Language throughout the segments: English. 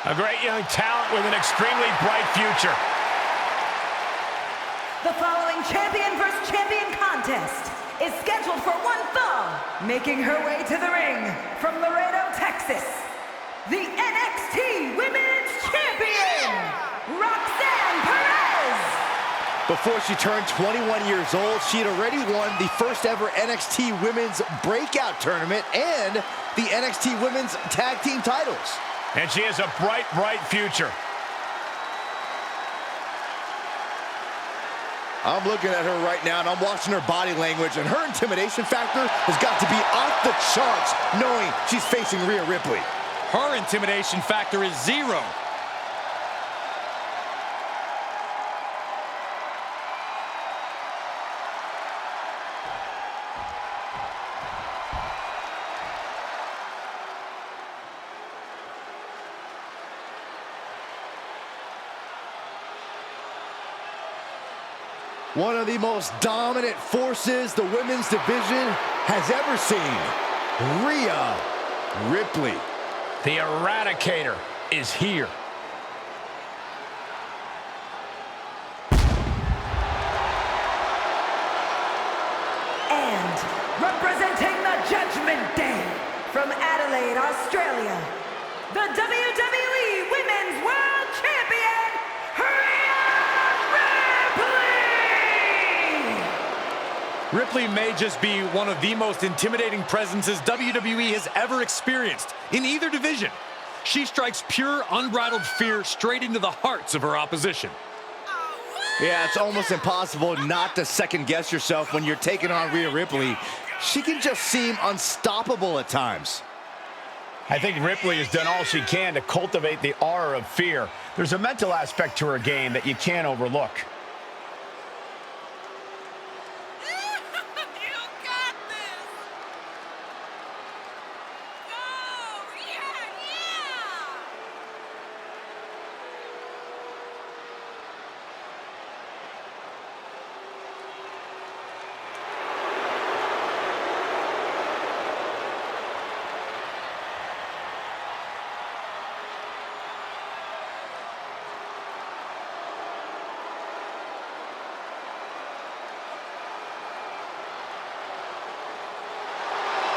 A great young talent with an extremely bright future. The following champion vs. champion contest is scheduled for one fall. Making her way to the ring from Laredo, Texas, the NXT Women's Champion, Roxanne Perez. Before she turned 21 years old, she had already won the first ever NXT Women's Breakout Tournament and the NXT Women's Tag Team titles. And she has a bright, bright future. I'm looking at her right now, and I'm watching her body language, and her intimidation factor has got to be off the charts, knowing she's facing Rhea Ripley. Her intimidation factor is 0. One of the most dominant forces the women's division has ever seen, Rhea Ripley. The Eradicator is here. And representing the Judgment Day from Adelaide, Australia, the WWE Women's World Champion, Rhea Ripley! Ripley may just be one of the most intimidating presences WWE has ever experienced in either division. She strikes pure, unbridled fear straight into the hearts of her opposition. Yeah, it's almost impossible not to second-guess yourself when you're taking on Rhea Ripley. She can just seem unstoppable at times. I think Ripley has done all she can to cultivate the aura of fear. There's a mental aspect to her game that you can't overlook.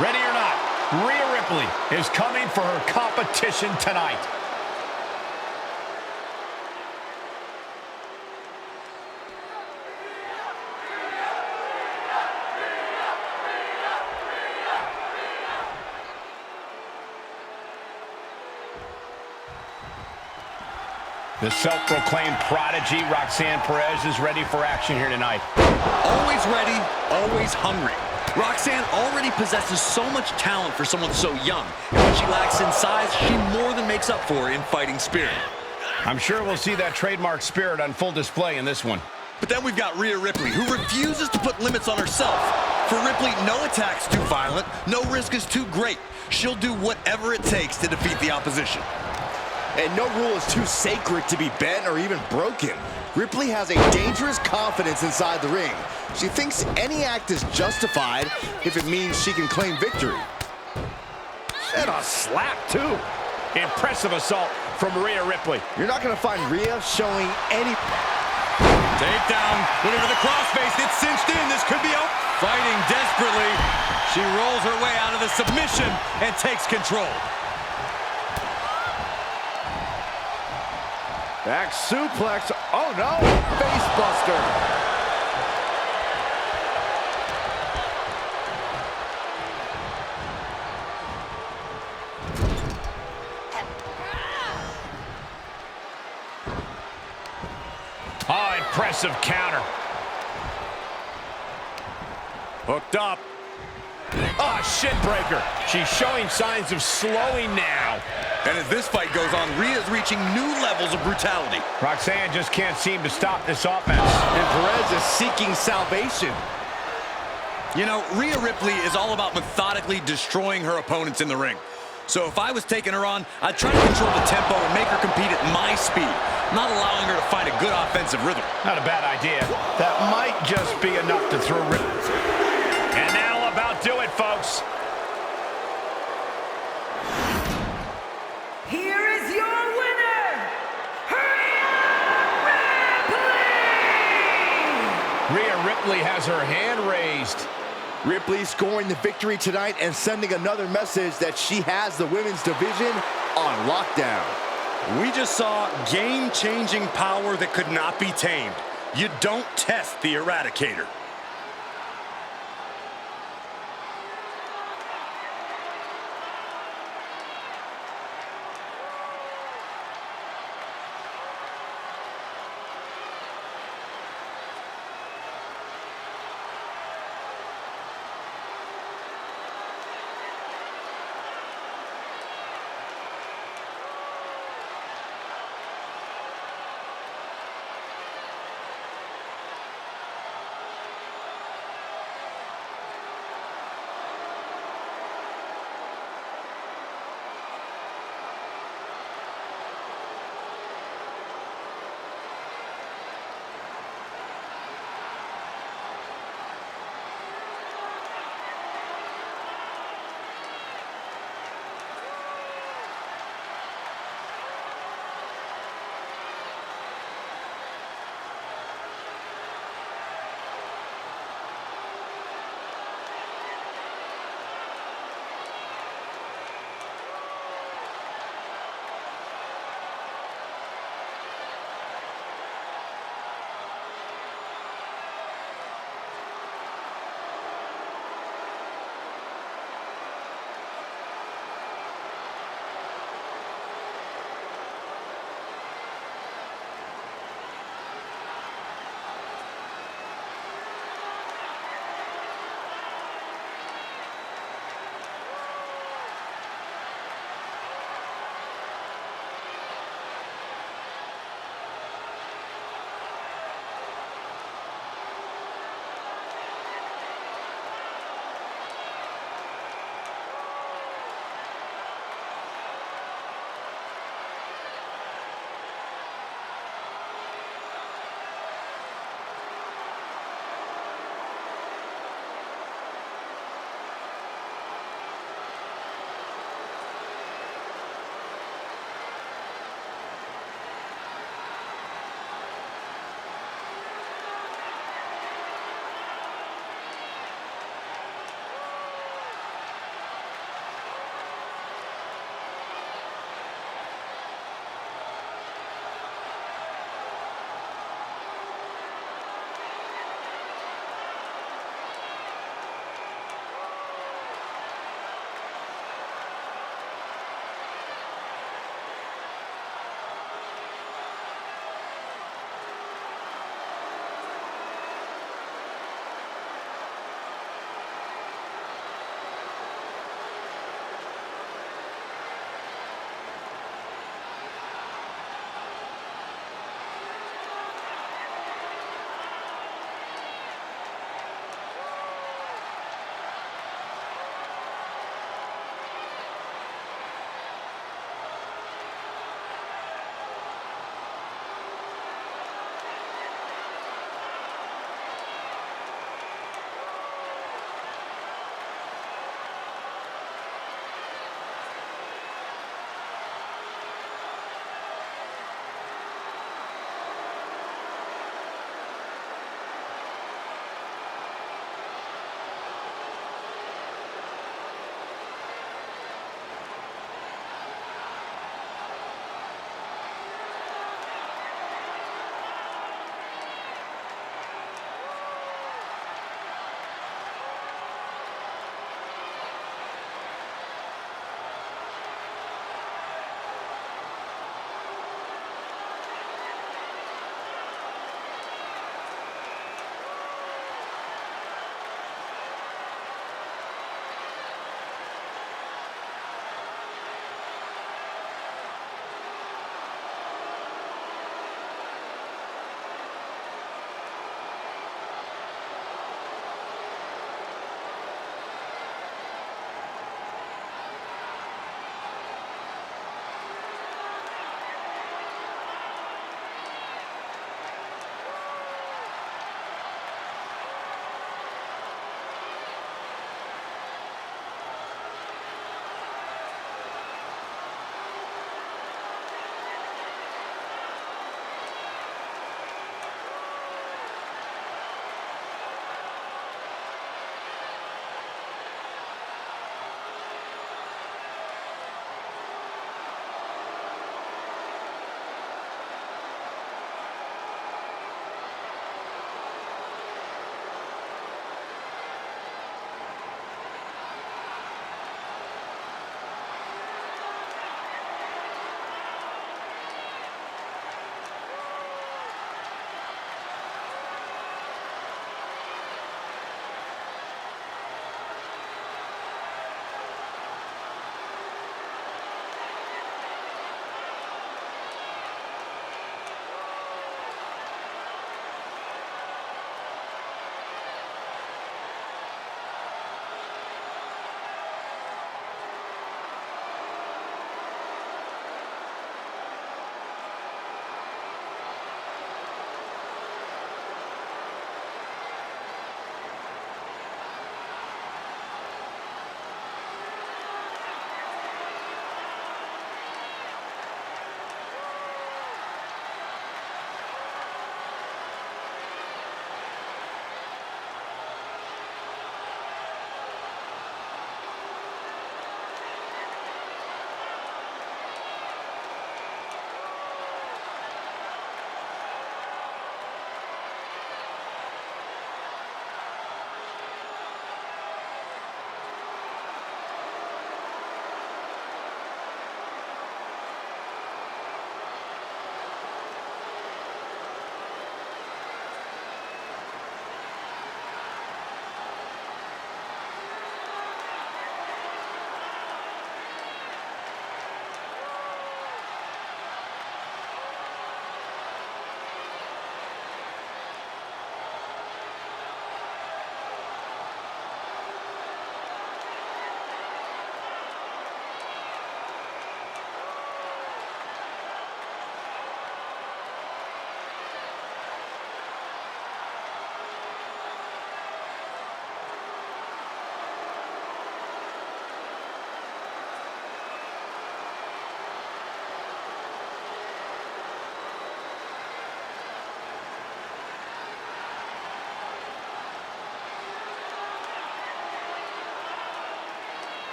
Ready or not, Rhea Ripley is coming for her competition tonight. The self-proclaimed prodigy, Roxanne Perez, is ready for action here tonight. Always ready, always hungry. Roxanne already possesses so much talent for someone so young. And when she lacks in size, she more than makes up for in fighting spirit. I'm sure we'll see that trademark spirit on full display in this one. But then we've got Rhea Ripley, who refuses to put limits on herself. For Ripley, no attack's too violent, no risk is too great. She'll do whatever it takes to defeat the opposition. And no rule is too sacred to be bent or even broken. Ripley has a dangerous confidence inside the ring. She thinks any act is justified if it means she can claim victory. And a slap, too. Impressive assault from Rhea Ripley. You're not going to find Rhea showing any... Takedown, looking for the crossface, it's cinched in, this could be out. Fighting desperately, she rolls her way out of the submission and takes control. Back suplex, oh no, face buster. Oh, impressive counter. Hooked up. Oh, shin breaker. She's showing signs of slowing now. And as this fight goes on, Rhea's reaching new levels of brutality. Roxanne just can't seem to stop this offense. And Perez is seeking salvation. You know, Rhea Ripley is all about methodically destroying her opponents in the ring. So if I was taking her on, I'd try to control the tempo and make her compete at my speed, not allowing her to find a good offensive rhythm. Not a bad idea. That might just be enough to throw Ripley. And that'll about do it, folks. Here is your winner, Rhea Ripley has her hand raised. Ripley scoring the victory tonight and sending another message that she has the women's division on lockdown. We just saw game-changing power that could not be tamed. You don't test the Eradicator.